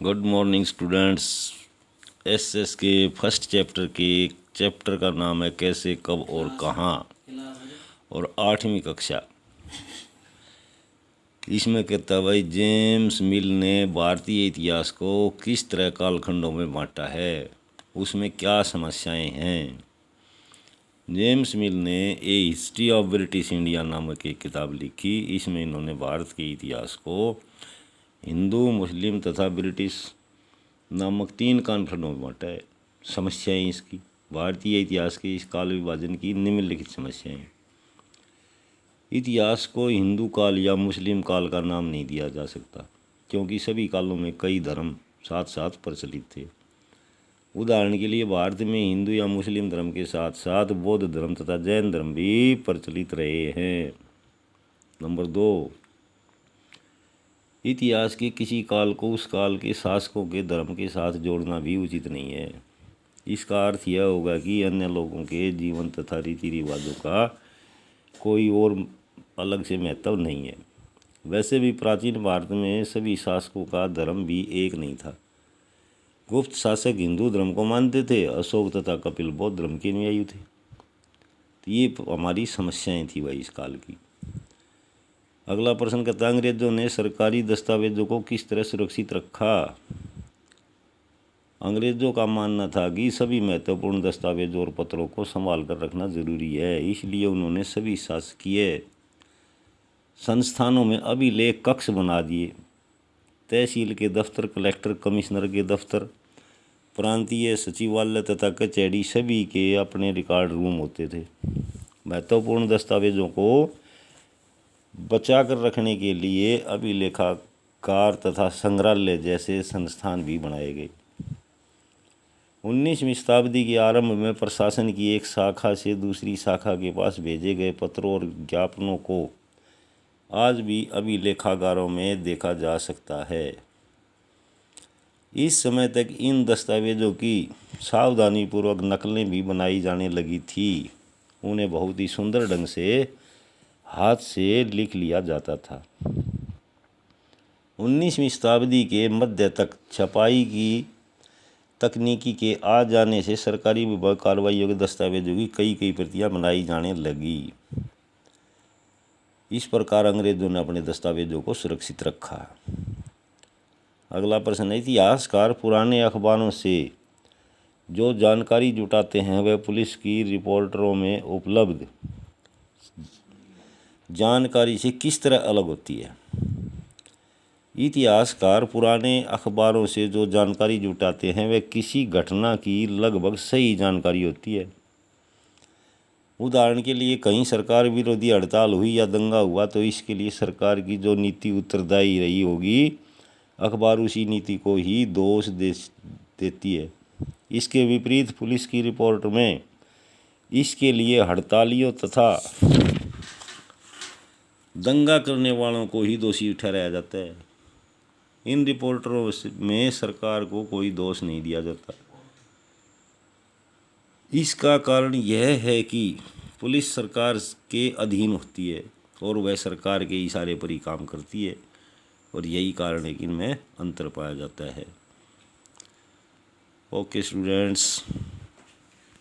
Good morning students. SS के first chapter के chapter का नाम है कैसे, कब और कहाँ, और 8वीं कक्षा। इसमें कहता भाई जेम्स मिल ने भारतीय इतिहास को किस तरह कालखंडों में बांटा है, उसमें क्या समस्याएं हैं। जेम्स मिल ने ए हिस्ट्री ऑफ ब्रिटिश इंडिया नामक एक किताब लिखी। इसमें इन्होंने भारत के इतिहास को हिंदू, मुस्लिम तथा ब्रिटिश नामक 3 कालखंडों में बांटा है। समस्याएं इसकी, भारतीय इतिहास के इस काल विभाजन की निम्नलिखित समस्याएं। इतिहास को हिंदू काल या मुस्लिम काल का नाम नहीं दिया जा सकता, क्योंकि सभी कालों में कई धर्म साथ साथ प्रचलित थे। उदाहरण के लिए भारत में हिंदू या मुस्लिम धर्म के साथ साथ बौद्ध धर्म तथा जैन धर्म भी प्रचलित रहे हैं। नंबर 2, इतिहास के किसी काल को उस काल के शासकों के धर्म के साथ जोड़ना भी उचित नहीं है। इसका अर्थ यह होगा कि अन्य लोगों के जीवन तथा रीति रिवाजों का कोई और अलग से महत्व नहीं है। वैसे भी प्राचीन भारत में सभी शासकों का धर्म भी एक नहीं था। गुप्त शासक हिंदू धर्म को मानते थे, अशोक तथा कपिल बौद्ध धर्म के अनुयायी थे। तो ये हमारी समस्याएं थी भाई इस काल की। अगला प्रश्न कहता है अंग्रेजों ने सरकारी दस्तावेजों को किस तरह सुरक्षित रखा। अंग्रेजों का मानना था कि सभी महत्वपूर्ण दस्तावेजों और पत्रों को संभाल कर रखना जरूरी है, इसलिए उन्होंने सभी शासकीय संस्थानों में अभिलेख कक्ष बना दिए। तहसील के दफ्तर, कलेक्टर, कमिश्नर के दफ्तर, प्रांतीय सचिवालय तथा कचहरी सभी के अपने रिकॉर्ड रूम होते थे। महत्वपूर्ण दस्तावेजों को बचा कर रखने के लिए अभिलेखागार तथा संग्रहालय जैसे संस्थान भी बनाए गए। 19वीं शताब्दी के आरंभ में प्रशासन की एक शाखा से दूसरी शाखा के पास भेजे गए पत्रों और ज्ञापनों को आज भी अभिलेखागारों में देखा जा सकता है। इस समय तक इन दस्तावेजों की सावधानीपूर्वक नकलें भी बनाई जाने लगी थी। उन्हें बहुत ही सुंदर ढंग से हाथ से लिख लिया जाता था। 19वीं शताब्दी के मध्य तक छपाई की तकनीकी के आ जाने से सरकारी विभाग कार्रवाइयों के दस्तावेजों की कई प्रतियां बनाई जाने लगी। इस प्रकार अंग्रेजों ने अपने दस्तावेजों को सुरक्षित रखा। अगला प्रश्न है इतिहासकार पुराने अखबारों से जो जानकारी जुटाते हैं वह पुलिस की रिपोर्टरों में उपलब्ध जानकारी से किस तरह अलग होती है। इतिहासकार पुराने अखबारों से जो जानकारी जुटाते हैं वह किसी घटना की लगभग सही जानकारी होती है। उदाहरण के लिए कहीं सरकार विरोधी हड़ताल हुई या दंगा हुआ तो इसके लिए सरकार की जो नीति उत्तरदायी रही होगी, अखबार उसी नीति को ही दोष देती है। इसके विपरीत पुलिस की रिपोर्ट में इसके लिए हड़तालियों तथा दंगा करने वालों को ही दोषी ठहराया जाता है। इन रिपोर्टरों में सरकार को कोई दोष नहीं दिया जाता। इसका कारण यह है कि पुलिस सरकार के अधीन होती है और वह सरकार के इशारे पर ही काम करती है, और यही कारण है कि इनमें अंतर पाया जाता है। Okay students.